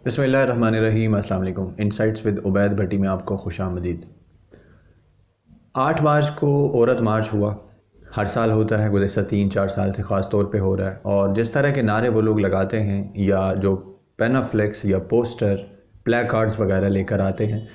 बिस्मिल्लाहिर्रहमानिर्रहीम। अस्सलाम वालेकुम। इनसाइट्स विद उबैद भट्टी में आपको खुशामदीद। 8 मार्च को औरत मार्च हुआ। हर साल होता है, गुज़श्ता 3-4 साल से ख़ास तौर पे हो रहा है। और जिस तरह के नारे वो लोग लगाते हैं या जो पेनाफ्लेक्स या पोस्टर प्ले कार्ड्स वगैरह लेकर आते हैं,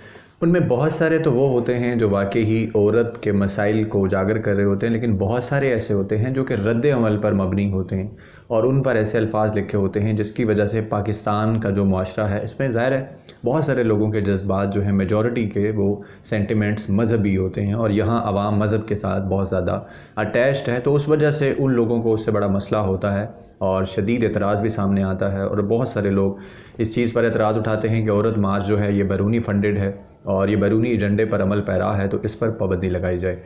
उनमें बहुत सारे तो वो होते हैं जो वाकई ही औरत के मसाइल को उजागर कर रहे होते हैं, लेकिन बहुत सारे ऐसे होते हैं जो कि रद्द अमल पर मबनी होते हैं और उन पर ऐसे अल्फाज लिखे होते हैं जिसकी वजह से पाकिस्तान का जो माशरा है, इसमें ज़ाहिर है बहुत सारे लोगों के जज्बात जो हैं, मेजॉरिटी के वो सेंटिमेंट्स मजहबी होते हैं और यहाँ आवाम मज़हब के साथ बहुत ज़्यादा अटैच्ड है। तो उस वजह से उन लोगों को उससे बड़ा मसला होता है और शदीद एतराज़ भी सामने आता है। और बहुत सारे लोग इस चीज़ पर एतराज़ उठाते हैं कि औरत मार्च जो है ये बैरूनी फंडेड है और ये बैरूनी एजेंडे पर अमल पैरा है, तो इस पर पाबंदी लगाई जाए।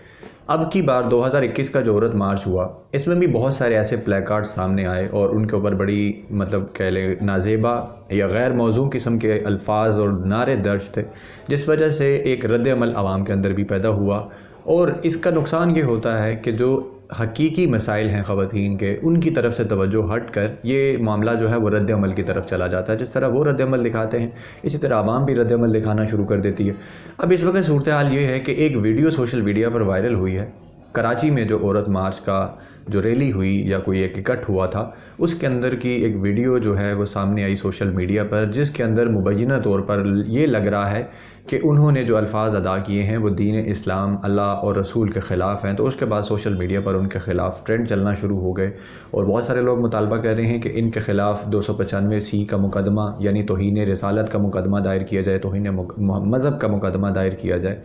अब की बार 2021 का जो औरत मार्च हुआ, इसमें भी बहुत सारे ऐसे प्लेकार्ड सामने आए और उनके ऊपर बड़ी कह लें नाजेबा या गैर मौजू किस्म के अल्फाज और नारे दर्ज थे, जिस वजह से एक रद्द अमल आवाम के अंदर भी पैदा हुआ। और इसका नुकसान ये होता है कि जो हकीकी मसाइल हैं ख़वातीन के, उनकी तरफ से तवज्जो हट कर ये मामला जो है वो रद्द अमल की तरफ चला जाता है। जिस तरह वो रद्द अमल दिखाते हैं, इसी तरह आवाम भी रद्द अमल दिखाना शुरू कर देती है। अब इस वक्त सूरत हाल ये है कि एक वीडियो सोशल मीडिया पर वायरल हुई है। कराची में जो औरत मार्च का जो रैली हुई या कोई एक इकट्ठ हुआ था, उसके अंदर की एक वीडियो जो है वो सामने आई सोशल मीडिया पर, जिसके अंदर मुबैना तौर पर ये लग रहा है कि उन्होंने जो अल्फाज अदा किए हैं वो दीन इस्लाम, अल्लाह और रसूल के ख़िलाफ़ हैं। तो उसके बाद सोशल मीडिया पर उनके ख़िलाफ़ ट्रेंड चलना शुरू हो गए और बहुत सारे लोग मुतालबा कर रहे हैं कि इनके ख़िलाफ़ 295C का मुकदमा यानी तौहीन रिसालत का मुकदमा दायर किया जाए, तौहीन मज़हब का मुकदमा दायर किया जाए।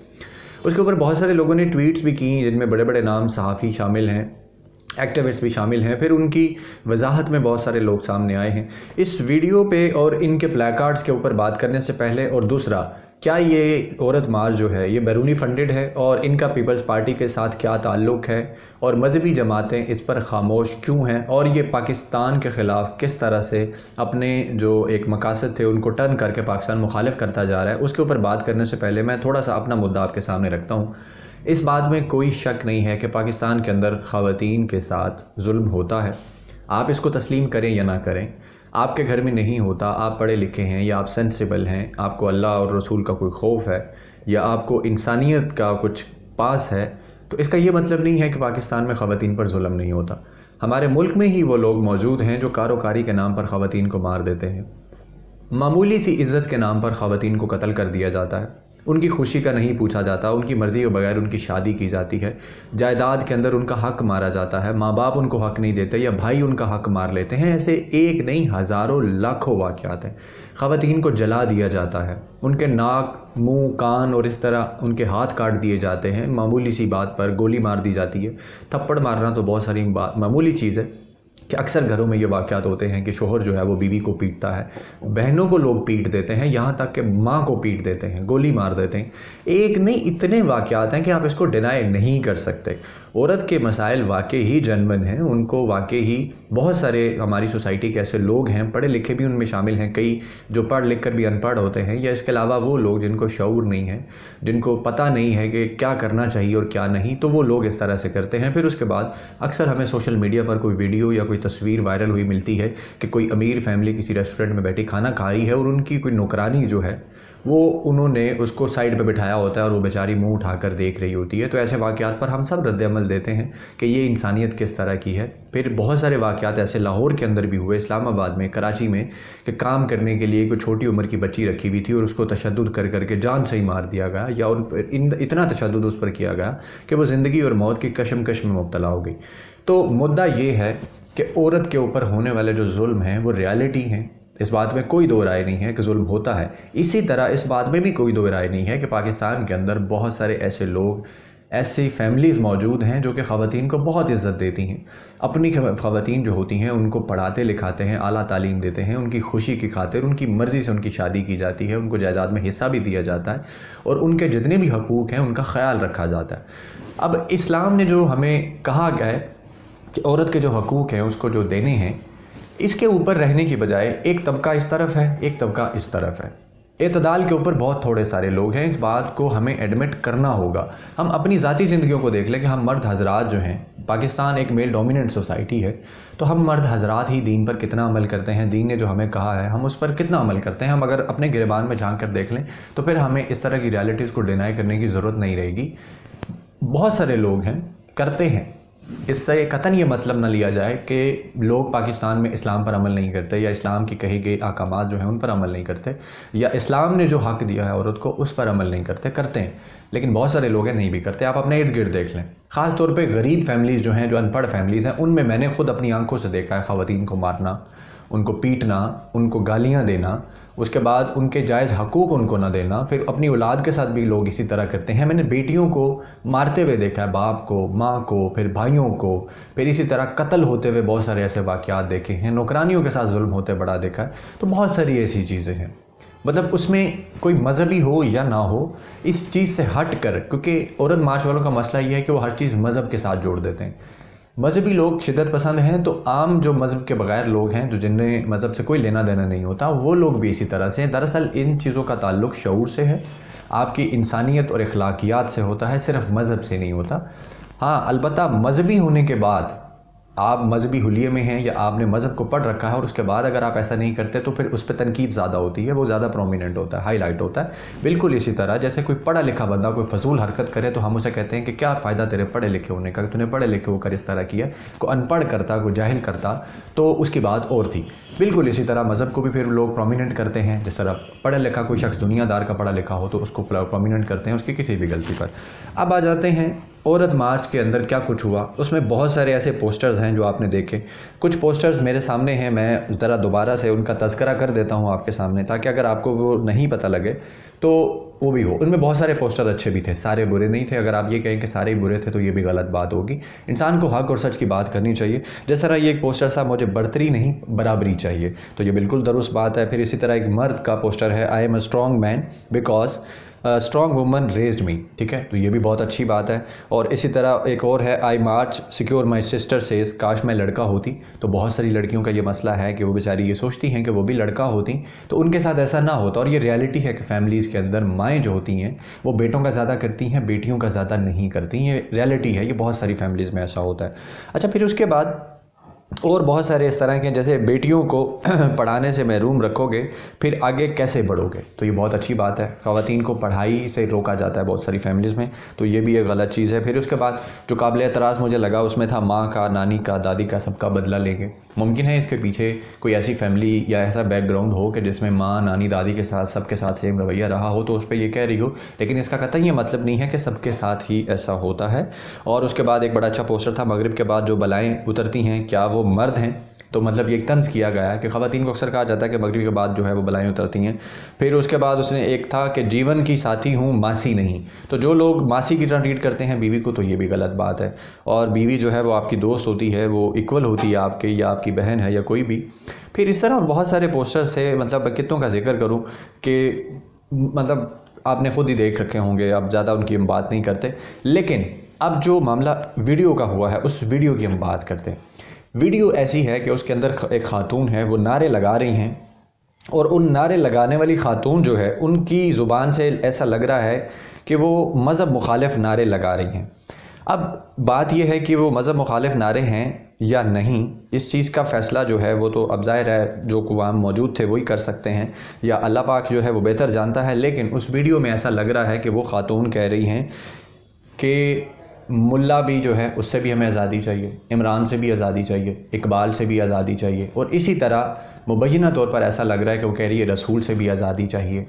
उसके ऊपर बहुत सारे लोगों ने ट्वीट्स भी की, जिनमें बड़े बड़े नाम सहाफ़ी शामिल हैं, एक्टिविस्ट भी शामिल हैं। फिर उनकी वजाहत में बहुत सारे लोग सामने आए हैं इस वीडियो पे और इनके प्लेकार्ड्स के ऊपर बात करने से पहले। और दूसरा, क्या ये औरत मार्च जो है ये बैरूनी फंडेड है और इनका पीपल्स पार्टी के साथ क्या ताल्लुक़ है, और मजहबी जमातें इस पर ख़ामोश क्यों हैं, और ये पाकिस्तान के ख़िलाफ़ किस तरह से अपने जो एक मकासद थे उनको टर्न करके पाकिस्तान मुखालिफ करता जा रहा है। उसके ऊपर बात करने से पहले मैं थोड़ा सा अपना मुद्दा आपके सामने रखता हूँ। इस बात में कोई शक नहीं है कि पाकिस्तान के अंदर ख़वातीन के साथ जुल्म होता है। आप इसको तस्लीम करें या ना करें, आपके घर में नहीं होता, आप पढ़े लिखे हैं या आप सेंसिबल हैं, आपको अल्लाह और रसूल का कोई खौफ है या आपको इंसानियत का कुछ पास है, तो इसका ये मतलब नहीं है कि पाकिस्तान में ख़वातीन पर जुल्म नहीं होता। हमारे मुल्क में ही वो लोग मौजूद हैं जो कारोकारी के नाम पर ख़वातीन को मार देते हैं। मामूली सी इज़्ज़त के नाम पर ख़वातीन को कत्ल कर दिया जाता है, उनकी खुशी का नहीं पूछा जाता, उनकी मर्ज़ी के बगैर उनकी शादी की जाती है, जायदाद के अंदर उनका हक़ मारा जाता है, माँ बाप उनको हक़ नहीं देते या भाई उनका हक़ मार लेते हैं। ऐसे एक नहीं हज़ारों लाखों वाक़यात हैं। ख़वातीन को जला दिया जाता है, उनके नाक, मुँह, कान और इस तरह उनके हाथ काट दिए जाते हैं। मामूली सी बात पर गोली मार दी जाती है। थप्पड़ मारना तो बहुत सारी मामूली चीज़ है कि अक्सर घरों में ये वाक़यात होते हैं कि शोहर जो है वो बीवी को पीटता है, बहनों को लोग पीट देते हैं, यहाँ तक कि माँ को पीट देते हैं, गोली मार देते हैं। एक नहीं इतने वाक़यात हैं कि आप इसको डिनाई नहीं कर सकते। औरत के मसाइल वाकई ही जनमन हैं, उनको वाकई ही बहुत सारे हमारी सोसाइटी के ऐसे लोग हैं, पढ़े लिखे भी उनमें शामिल हैं, कई जो पढ़ लिख कर भी अनपढ़ होते हैं, या इसके अलावा वो लोग जिनको शऊर नहीं है, जिनको पता नहीं है कि क्या करना चाहिए और क्या नहीं, तो वो लोग इस तरह से करते हैं। फिर उसके बाद अक्सर हमें सोशल मीडिया पर कोई वीडियो या कोई तस्वीर वायरल हुई मिलती है कि कोई अमीर फैमिली किसी रेस्टोरेंट में बैठी खाना खा रही है और उनकी कोई नौकरानी जो है वो उन्होंने उसको साइड पे बिठाया होता है और वो बेचारी मुंह उठाकर देख रही होती है। तो ऐसे वाक़यात पर हम सब रद्द अमल देते हैं कि ये इंसानियत किस तरह की है। फिर बहुत सारे वाक़यात ऐसे लाहौर के अंदर भी हुए, इस्लामाबाद में, कराची में, कि काम करने के लिए कोई छोटी उम्र की बच्ची रखी हुई थी और उसको तशद्दुद कर करके जान से ही मार दिया गया, या उन पर इतना तशद्दुद उस पर किया गया कि वो ज़िंदगी और मौत की कशमकश में मुब्तला हो गई। तो मुद्दा ये है कि औरत के ऊपर होने वाले जो जुल्म हैं वो रियलिटी हैं, इस बात में कोई दो राय नहीं है कि जुल्म होता है। इसी तरह इस बात में भी कोई दो राय नहीं है कि पाकिस्तान के अंदर बहुत सारे ऐसे लोग, ऐसी फैमिलीज़ मौजूद हैं जो कि ख़वातीन को बहुत इज़्ज़त देती हैं, अपनी ख़वातीन जो होती हैं उनको पढ़ाते लिखाते हैं, आला तालीम देते हैं, उनकी खुशी की खातिर उनकी मर्ज़ी से उनकी शादी की जाती है, उनको जायदाद में हिस्सा भी दिया जाता है और उनके जितने भी हकूक़ हैं उनका ख्याल रखा जाता है। अब इस्लाम ने जो हमें कहा गया है कि औरत के जो हकूक़ हैं उसको जो देने हैं, इसके ऊपर रहने की बजाय एक तबका इस तरफ है, एक तबका इस तरफ है। एतदाल के ऊपर बहुत थोड़े सारे लोग हैं। इस बात को हमें एडमिट करना होगा। हम अपनी ज़ाती ज़िंदगियों को देख लें कि हम मर्द हजरात जो हैं, पाकिस्तान एक मेल डोमिनेंट सोसाइटी है, तो हम मर्द हजरात ही दीन पर कितना अमल करते हैं, दीन ने जो हमें कहा है हम उस पर कितना अमल करते हैं। हम अगर अपने गिरबान में झांक कर देख लें तो फिर हमें इस तरह की रियलिटीज़ को डिनाई करने की ज़रूरत नहीं रहेगी। बहुत सारे लोग हैं करते हैं। इससे कतन ये मतलब ना लिया जाए कि लोग पाकिस्तान में इस्लाम पर अमल नहीं करते या इस्लाम की कही गई अहकामात जो हैं उन पर अमल नहीं करते या इस्लाम ने जो हक़ दिया है औरत को उस पर अमल नहीं करते। करते हैं, लेकिन बहुत सारे लोग हैं नहीं भी करते। आप अपने इर्द गिर्द देख लें, ख़ास तौर पे गरीब फैमिलीज़ जो हैं, जो अनपढ़ फैमिलीज़ हैं, उनमें मैंने खुद अपनी आंखों से देखा है ख़वातीन को मारना, उनको पीटना, उनको गालियाँ देना, उसके बाद उनके जायज़ हकूक़ उनको ना देना। फिर अपनी औलाद के साथ भी लोग इसी तरह करते हैं। मैंने बेटियों को मारते हुए देखा है, बाप को, माँ को, फिर भाइयों को, फिर इसी तरह कत्ल होते हुए बहुत सारे ऐसे वाक़यात देखे हैं। नौकरानियों के साथ जुल्म होते बड़ा देखा है। तो बहुत सारी ऐसी चीज़ें हैं, मतलब उसमें कोई मजहबी हो या ना हो, इस चीज़ से हट कर, क्योंकि औरत मार्च वालों का मसला ये है कि वो हर चीज़ मज़हब के साथ जोड़ देते हैं। मजहबी लोग शिद्दत पसंद हैं, तो आम जो मज़हब के बगैर लोग हैं, जो जिन्हें मज़हब से कोई लेना देना नहीं होता, वो लोग भी इसी तरह से हैं। दरअसल इन चीज़ों का ताल्लुक़ शऊर से है, आपकी इंसानियत और अखलाकियात से होता है, सिर्फ मज़हब से नहीं होता। हाँ, अलबत्ता मजहबी होने के बाद आप मजहबी हुलिये में हैं या आपने मज़हब को पढ़ रखा है और उसके बाद अगर आप ऐसा नहीं करते तो फिर उस पर तनकीद ज़्यादा होती है, वो ज़्यादा प्रोमिनेंट होता है, हाईलाइट होता है। बिल्कुल इसी तरह जैसे कोई पढ़ा लिखा बंदा कोई फजूल हरकत करे तो हम उसे कहते हैं कि क्या फ़ायदा तेरे पढ़े लिखे होने का, तूने पढ़े लिखे होकर इस तरह किया। कोई अनपढ़ करता, कोई जाहिल करता तो उसकी बात और थी। बिल्कुल इसी तरह मज़हब को भी फिर लोग प्रोमिनेंट करते हैं। जिस तरह पढ़ा लिखा कोई शख्स दुनियादार का पढ़ा लिखा हो तो उसको प्रोमिनेंट करते हैं उसकी किसी भी गलती पर। अब आ जाते हैं औरत मार्च के अंदर क्या कुछ हुआ। उसमें बहुत सारे ऐसे पोस्टर्स हैं जो आपने देखे। कुछ पोस्टर्स मेरे सामने हैं, मैं ज़रा दोबारा से उनका तज़किरा कर देता हूँ आपके सामने, ताकि अगर आपको वो नहीं पता लगे तो वो भी हो। उनमें बहुत सारे पोस्टर अच्छे भी थे, सारे बुरे नहीं थे। अगर आप ये कहें कि सारे ही बुरे थे तो ये भी गलत बात होगी। इंसान को हक़ और सच की बात करनी चाहिए। जिस तरह ये एक पोस्टर था, मुझे बढ़तरी नहीं बराबरी चाहिए, तो ये बिल्कुल दुरुस्त बात है। फिर इसी तरह एक मर्द का पोस्टर है, I am a strong man because strong woman raised me, ठीक है, तो ये भी बहुत अच्छी बात है। और इसी तरह एक और है, आई मार्च सिक्योर माई सिस्टर सेज, काश मैं लड़का होती। तो बहुत सारी लड़कियों का ये मसला है कि वो बेचारी ये सोचती हैं कि वो भी लड़का होती तो उनके साथ ऐसा ना होता। और ये रियलिटी है कि फ़ैमिलीज़ के अंदर माएँ जो होती हैं वो बेटों का ज़्यादा करती हैं, बेटियों का ज़्यादा नहीं करती। ये रियलिटी है, ये बहुत सारी फैमिलीज़ में ऐसा होता है। अच्छा, फिर उसके बाद और बहुत सारे इस तरह के, जैसे बेटियों को पढ़ाने से महरूम रखोगे फिर आगे कैसे बढ़ोगे, तो ये बहुत अच्छी बात है। ख़वातीन को पढ़ाई से रोका जाता है बहुत सारी फैमिलीज़ में, तो ये भी एक गलत चीज़ है। फिर उसके बाद जो काबिल एतराज़ मुझे लगा उसमें था माँ का, नानी का, दादी का, सबका बदला लेंगे। मुमकिन है इसके पीछे कोई ऐसी फैमिली या ऐसा बैकग्राउंड हो कि जिसमें माँ, नानी, दादी के साथ सबके साथ सेम रवैया रहा हो, तो उस पर ये कह रही हो। लेकिन इसका कतई ये मतलब नहीं है कि सबके साथ ही ऐसा होता है। और उसके बाद एक बड़ा अच्छा पोस्टर था, मगरिब के बाद जो बलाएँ उतरती हैं क्या वो मर्द हैं। तो मतलब ये एक तंज़ किया गया है कि ख़वातीन को अक्सर कहा जाता है कि मगरिब के बाद जो है वो बलाएँ उतरती हैं। फिर उसके बाद उसने एक था कि जीवन की साथी हूँ, मासी नहीं। तो जो लोग मासी की तरह ट्रीट करते हैं बीवी को, तो ये भी गलत बात है। और बीवी जो है वो आपकी दोस्त होती है, वो इक्वल होती है आपके, या आपकी बहन है या कोई भी। फिर इस तरह बहुत सारे पोस्टर्स है, मतलब कितनों का जिक्र करूँ कि मतलब आपने ख़ुद ही देख रखे होंगे, अब ज़्यादा उनकी हम बात नहीं करते। लेकिन अब जो मामला वीडियो का हुआ है उस वीडियो की हम बात करते हैं। वीडियो ऐसी है कि उसके अंदर एक खातून है, वो नारे लगा रही हैं, और उन नारे लगाने वाली खातून जो है उनकी ज़ुबान से ऐसा लग रहा है कि वो मज़हब मुखालिफ नारे लगा रही हैं। अब बात यह है कि वो मज़हब मुखालिफ नारे हैं या नहीं, इस चीज़ का फ़ैसला जो है वो तो अब ज़ाहिर है जो कुवाम मौजूद थे वही कर सकते हैं, या अल्लाह पाक जो है वो बेहतर जानता है। लेकिन उस वीडियो में ऐसा लग रहा है कि वो खातून कह रही हैं कि मुल्ला भी जो है उससे भी हमें आज़ादी चाहिए, इमरान से भी आज़ादी चाहिए, इकबाल से भी आज़ादी चाहिए, और इसी तरह मुबैना तौर पर ऐसा लग रहा है कि वो कह रही है रसूल से भी आज़ादी चाहिए।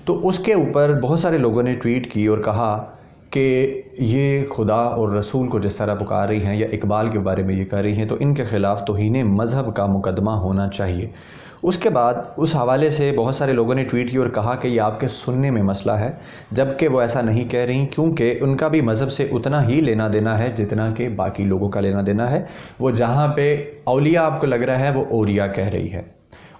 तो उसके ऊपर बहुत सारे लोगों ने ट्वीट की और कहा कि ये खुदा और रसूल को जिस तरह पुकार रही हैं या इकबाल के बारे में ये कह रही हैं तो इनके ख़िलाफ़ तौहीन मज़हब का मुकदमा होना चाहिए। उसके बाद उस हवाले से बहुत सारे लोगों ने ट्वीट की और कहा कि ये आपके सुनने में मसला है, जबकि वो ऐसा नहीं कह रही, क्योंकि उनका भी मज़हब से उतना ही लेना देना है जितना कि बाकी लोगों का लेना देना है। वो जहाँ पे औलिया आपको लग रहा है वो औरिया कह रही है,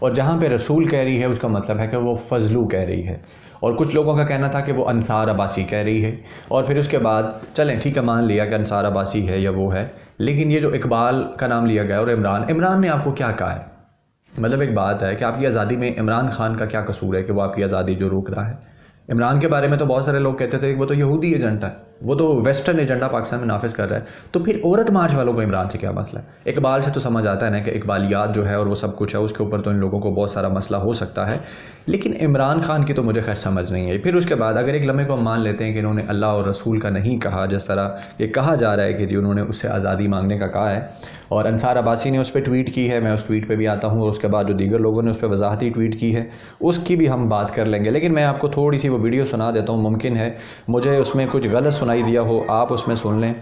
और जहाँ पे रसूल कह रही है उसका मतलब है कि वो फजलू कह रही है। और कुछ लोगों का कहना था कि वो अंसार अब्बासी कह रही है। और फिर उसके बाद चलें ठीक है, मान लिया कि अंसार अब्बासी है या वो है, लेकिन ये जो इकबाल का नाम लिया गया और इमरान ने आपको क्या कहा है? मतलब एक बात है कि आपकी आज़ादी में इमरान खान का क्या कसूर है कि वो आपकी आज़ादी जो रोक रहा है। इमरान के बारे में तो बहुत सारे लोग कहते थे कि वो तो यहूदी एजेंडा है, वो तो वेस्टर्न एजेंडा पाकिस्तान में नाफिज कर रहा है। तो फिर औरत मार्च वालों को इमरान से क्या मसला है? इकबाल से तो समझ आता है ना कि इकबालियात जो है और वो सब कुछ है, उसके ऊपर तो इन लोगों को बहुत सारा मसला हो सकता है, लेकिन इमरान खान की तो मुझे खैर समझ नहीं है। फिर उसके बाद अगर एक लम्हे को हम मान लेते हैं कि इन्होंने अल्लाह और रसूल का नहीं कहा, जिस तरह ये कहा जा रहा है कि जी उन्होंने उससे आज़ादी मांगने का कहा है, और अंसार अब्बासी ने उस पर ट्वीट की है, मैं उस ट्वीट पे भी आता हूँ, और उसके बाद जो दीगर लोगों ने उस पर वजाहती ट्वीट की है उसकी भी हम बात कर लेंगे। लेकिन मैं आपको थोड़ी सी वो वीडियो सुना देता हूँ, मुमकिन है मुझे उसमें कुछ गलत सुनाई दिया हो, आप उसमें सुन लें।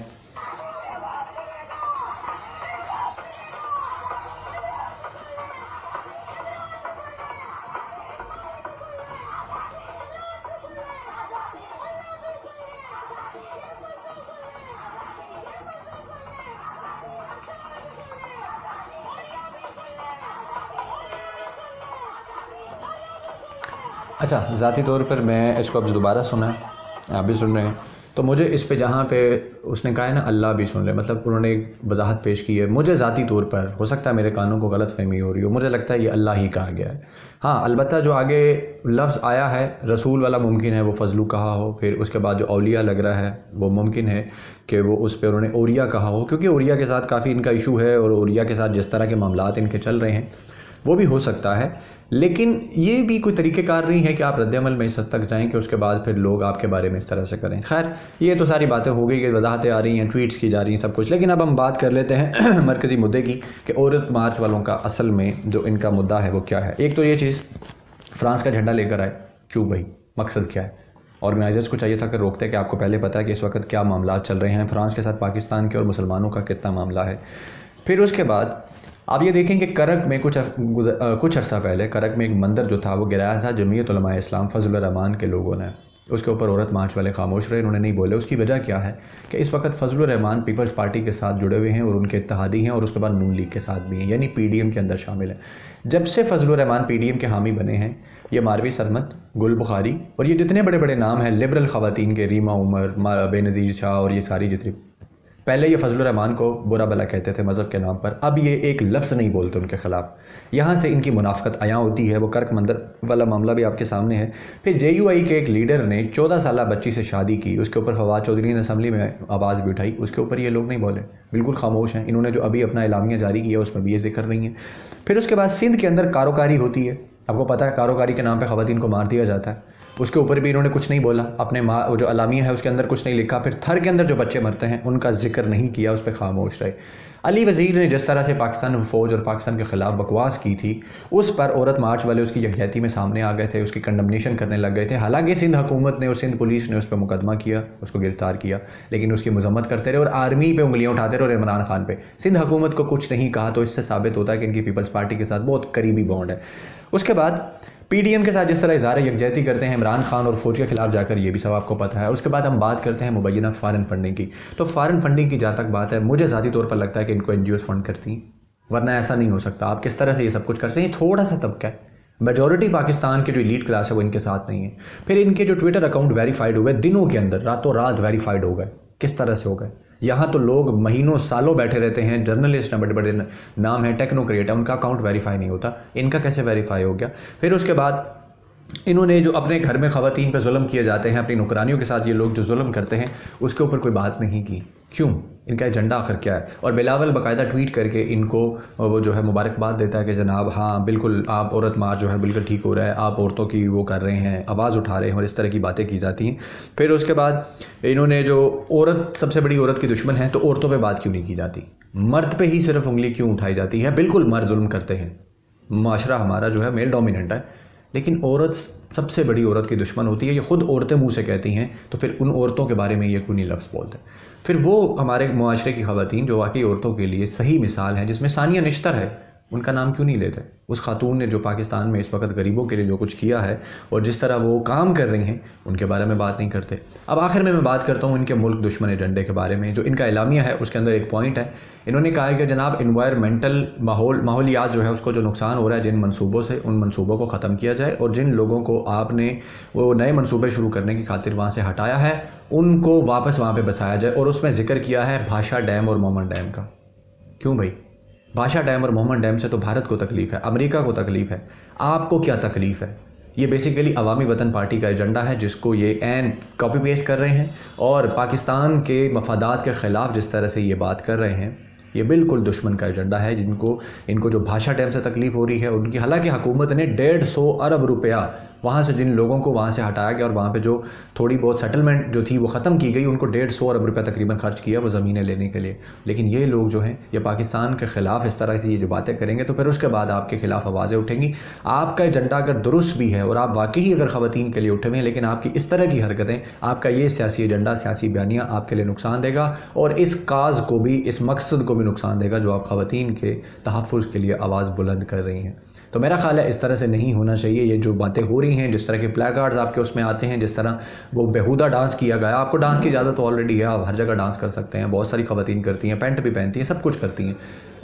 अच्छा, ज़ाती तौर पर मैं इसको अब दोबारा सुना है, आप भी सुन रहे हैं, तो मुझे इस पे जहाँ पे उसने कहा है ना अल्लाह भी सुन रहे, मतलब उन्होंने एक वजाहत पेश की है, मुझे ज़ाती तौर पर हो सकता है मेरे कानों को गलत फहमी हो रही हो, मुझे लगता है ये अल्लाह ही कहा गया है। हाँ, अलबत्ता जो आगे लफ्ज़ आया है रसूल वाला, मुमकिन है वो फजलू कहा हो, फिर उसके बाद जो औलिया लग रहा है वो मुमकिन है कि वो उस पर उन्होंने ओरिया कहा हो, क्योंकि ओरिया के साथ काफ़ी इनका इशू है और ओरिया के साथ जिस तरह के मामलात इनके चल रहे हैं वो भी हो सकता है। लेकिन ये भी कोई तरीक़ेकार नहीं है कि आप रद्द-ए-अमल में इस हद तक जाएँ कि उसके बाद फिर लोग आपके बारे में इस तरह से करें। खैर, ये तो सारी बातें हो गई कि वजाहतें आ रही हैं, ट्वीट्स की जा रही हैं, सब कुछ। लेकिन अब हम बात कर लेते हैं मरकज़ी मुद्दे की कि औरत मार्च वालों का असल में जो इनका मुद्दा है वो क्या है। एक तो ये चीज़, फ्रांस का झंडा लेकर आए, क्यों भाई, मकसद क्या है? ऑर्गेनाइजर्स को चाहिए था कि रोकते, कि आपको पहले पता है कि इस वक्त क्या मामला चल रहे हैं फ्रांस के साथ, पाकिस्तान के और मुसलमानों का कितना मामला है। फिर उसके बाद आप ये देखें कि करक में कुछ अर्सा पहले करक में एक मंदिर जो था वो गिराया था जमीयत उलमा इस्लाम फजल रहमान के लोगों ने, उसके ऊपर औरत मार्च वाले खामोश रहे, उन्होंने नहीं बोले। उसकी वजह क्या है कि इस वक्त फजल रहमान पीपल्स पार्टी के साथ जुड़े हुए हैं और उनके इत्तेहादी हैं, और उसके बाद नून लीग के साथ भी हैं, यानी PDM के अंदर शामिल है। जब से फजल रहमान PDM के हामी बने हैं, ये मारवी सरमत, गुल बुखारी और ये जितने बड़े बड़े नाम हैं लिबरल ख़वातीन के, रीमा उमर, बेनज़ीर शाह और ये सारी जितनी, पहले ये फजल रहमान को बुरा भला कहते थे मज़हब के नाम पर, अब ये एक लफ्ज़ नहीं बोलते उनके ख़िलाफ़। यहाँ से इनकी मुनाफ़कत आया होती है। वो कर्क मंदिर वाला मामला भी आपके सामने है। फिर JUI के एक लीडर ने 14 साल बच्ची से शादी की, उसके ऊपर फवाद चौधरी ने असम्बली में आवाज़ भी उठाई, उसके ऊपर ये लोग नहीं बोले, बिल्कुल खामोश हैं। इन्होंने जो अभी अपना एलामिया जारी किया उसमें भी ये जिक्र नहीं है। फिर उसके बाद सिंध के अंदर कारोकारी होती है, आपको पता है कारोकारी के नाम पर ख़वातीन को मार दिया जाता है, उसके ऊपर भी इन्होंने कुछ नहीं बोला, अपने वो जो अलामिया है उसके अंदर कुछ नहीं लिखा। फिर थर के अंदर जो बच्चे मरते हैं उनका जिक्र नहीं किया, उस पर खामोश रहे। अली वज़ीर ने जिस तरह से पाकिस्तान में फ़ौज और पाकिस्तान के ख़िलाफ़ बकवास की थी, उस पर औरत मार्च वाले उसकी यकजहती में सामने आ गए थे, उसकी कंडमनेशन करने लग गए थे। हालांकि सिंध हुकूमत ने और सिंध पुलिस ने उस पर मुकदमा किया, उसको गिरफ्तार किया, लेकिन उसकी मजम्मत करते रहे और आर्मी पे उंगलियां उठाते रहे और इमरान खान पे। सिंध हुकूमत को कुछ नहीं कहा, तो इससे साबित होता है कि इनकी पीपल्स पार्टी के साथ बहुत करीबी बॉन्ड है। उसके बाद PDM के साथ जिस तरह इज़हार यकजहती करते हैं इमरान खान और फ़ौज के ख़िलाफ़ जाकर, ये भी सब आपको पता है। उसके बाद हम बात करते हैं मुबैना फ़ॉरेन फंडिंग की। तो फ़ॉरेन फंडिंग की जहाँ तक बात है, मुझे ज़ाती तौर पर लगता है कि इनको NGOs फंड करती हैं, वरना ऐसा नहीं हो सकता। आप किस तरह से ये सब कुछ कर सकते हैं? थोड़ा सा तबका है, मेजॉरिटी पाकिस्तान के जो एलीट क्लास है वो इनके साथ नहीं है। फिर इनके जो ट्विटर अकाउंट वेरीफाइड हुए दिनों के अंदर, रातों रात वेरीफाइड हो गए। किस तरह से हो गए? यहाँ तो लोग महीनों सालों बैठे रहते हैं, जर्नलिस्ट हैं, बड़े बड़े नाम है, टेक्नोक्रेट है, उनका अकाउंट वेरीफाई नहीं होता, इनका कैसे वेरीफाई हो गया? फिर उसके बाद इन्होंने जो अपने घर में ख़वातीन पे जुल्म किए जाते हैं, अपनी नौकरानियों के साथ ये लोग जो जुल्म करते हैं, उसके ऊपर कोई बात नहीं की। क्यों? इनका एजेंडा आखिर क्या है? और बिलावल बाकायदा ट्वीट करके इनको वो जो है मुबारकबाद देता है कि जनाब हाँ बिल्कुल, आप औरत मार्च जो है बिल्कुल ठीक हो रहा है, आप औरतों की वो कर रहे हैं, आवाज़ उठा रहे हैं, और इस तरह की बातें की जाती हैं। फिर उसके बाद इन्होंने जो औरत सबसे बड़ी औरत की दुश्मन है, तो औरतों पर बात क्यों नहीं की जाती? मर्द पर ही सिर्फ उंगली क्यों उठाई जाती है? बिल्कुल मर्द जुल्म करते हैं, माशरा हमारा जो है मेल डोमिनेंट है, लेकिन औरत सबसे बड़ी औरत की दुश्मन होती है। ये खुद औरतें मुंह से कहती हैं, तो फिर उन औरतों के बारे में ये क्यों नहीं लफ्ज़ बोलते? फिर वो हमारे मुआशरे की ख़वातीन जो वाकई औरतों के लिए सही मिसाल हैं, जिसमें सानिया निश्तर है, उनका नाम क्यों नहीं लेते? उस खातून ने जो पाकिस्तान में इस वक्त गरीबों के लिए जो कुछ किया है और जिस तरह वो काम कर रही हैं, उनके बारे में बात नहीं करते। अब आखिर में मैं बात करता हूँ इनके मुल्क दुश्मन एजेंडे के बारे में। जो इनका एलामिया है उसके अंदर एक पॉइंट है, इन्होंने कहा है कि जनाब इन्वायरमेंटल माहौलियात जो है उसको जो नुकसान हो रहा है जिन मनसूबों से, उन मनसूबों को ख़त्म किया जाए, और जिन लोगों को आपने वो नए मनसूबे शुरू करने की खातिर वहाँ से हटाया है उनको वापस वहाँ पर बसाया जाए। और उसमें ज़िक्र किया है भाषा डैम और मोमन डैम का। क्यों भाई? भाषा डैम और मोहम्मद डैम से तो भारत को तकलीफ़ है, अमेरिका को तकलीफ़ है, आपको क्या तकलीफ़ है? ये बेसिकली अवामी वतन पार्टी का एजेंडा है जिसको ये एन कॉपी पेस्ट कर रहे हैं और पाकिस्तान के मफादात के ख़िलाफ़ जिस तरह से ये बात कर रहे हैं, ये बिल्कुल दुश्मन का एजेंडा है। इनको जो भाषा डैम से तकलीफ़ हो रही है उनकी, हालांकि हुकूमत ने 150 अरब रुपया वहाँ से, जिन लोगों को वहाँ से हटाया गया और वहाँ पे जो थोड़ी बहुत सेटलमेंट जो थी वो ख़त्म की गई, उनको 150 अरब रुपया तकरीबन खर्च किया वो ज़मीनें लेने के लिए। लेकिन ये लोग जो हैं ये पाकिस्तान के ख़िलाफ़ इस तरह से ये जो बातें करेंगे तो फिर उसके बाद आपके ख़िलाफ़ आवाज़ें उठेंगी। आपका एजेंडा अगर दुरुस्त भी है और आप वाकई अगर ख़वातीन के लिए उठे हुए हैं, लेकिन आपकी इस तरह की हरकतें, आपका ये सियासी एजेंडा, सियासी बयानियाँ आपके लिए नुकसान देगा और इस काज को भी, इस मकसद को भी नुकसान देगा जो आप ख़वातीन के तहफ़्फ़ुज़ के लिए आवाज़ बुलंद कर रही हैं। तो मेरा ख़्याल है इस तरह से नहीं होना चाहिए। ये जो बातें हो रही हैं, जिस तरह के प्ले कार्ड्स आपके उसमें आते हैं, जिस तरह वो बेहुदा डांस किया गया, आपको डांस की इजाज़त तो ऑलरेडी है, आप हर जगह डांस कर सकते हैं, बहुत सारी ख़वातीन करती हैं, पैंट भी पहनती हैं, सब कुछ करती हैं,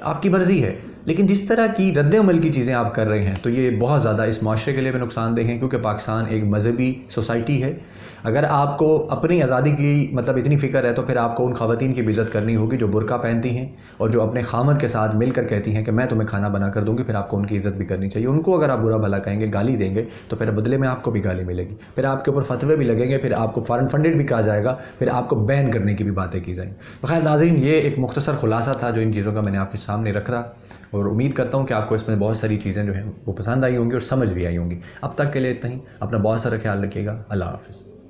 आपकी मर्ज़ी है। लेकिन जिस तरह की रद्द-ए-अमल की चीज़ें आप कर रहे हैं तो ये बहुत ज़्यादा इस माशरे के लिए भी नुकसानदेह हैं, क्योंकि पाकिस्तान एक मजहबी सोसाइटी है। अगर आपको अपनी आज़ादी की मतलब इतनी फ़िक्र है तो फिर आपको उन ख़वातीन की भी इज़्ज़त करनी होगी जो बुर्का पहनती हैं और जो अपने खामद के साथ मिलकर कहती हैं कि मैं तुम्हें खाना बना कर दूँगी, फिर आपको उनकी इज़्ज़त भी करनी चाहिए। उनको अगर आप बुरा भला कहेंगे, गाली देंगे तो फिर बदले में आपको भी गाली मिलेगी, फिर आपके ऊपर फतवे भी लगेंगे, फिर आपको फॉरेन फंडेड भी कहा जाएगा, फिर आपको बैन करने की भी बातें की जाएंगी। तो खैर नाज़रीन, ये एक मुख्तसर खुलासा था जो इन चीज़ों का मैंने आपके सामने रखा और उम्मीद करता हूँ कि आपको इसमें बहुत सारी चीज़ें जो हैं वो पसंद आई होंगी और समझ भी आई होंगी। अब तक के लिए इतना ही। अपना बहुत सारा ख्याल रखिएगा। अल्लाह हाफ़िज़।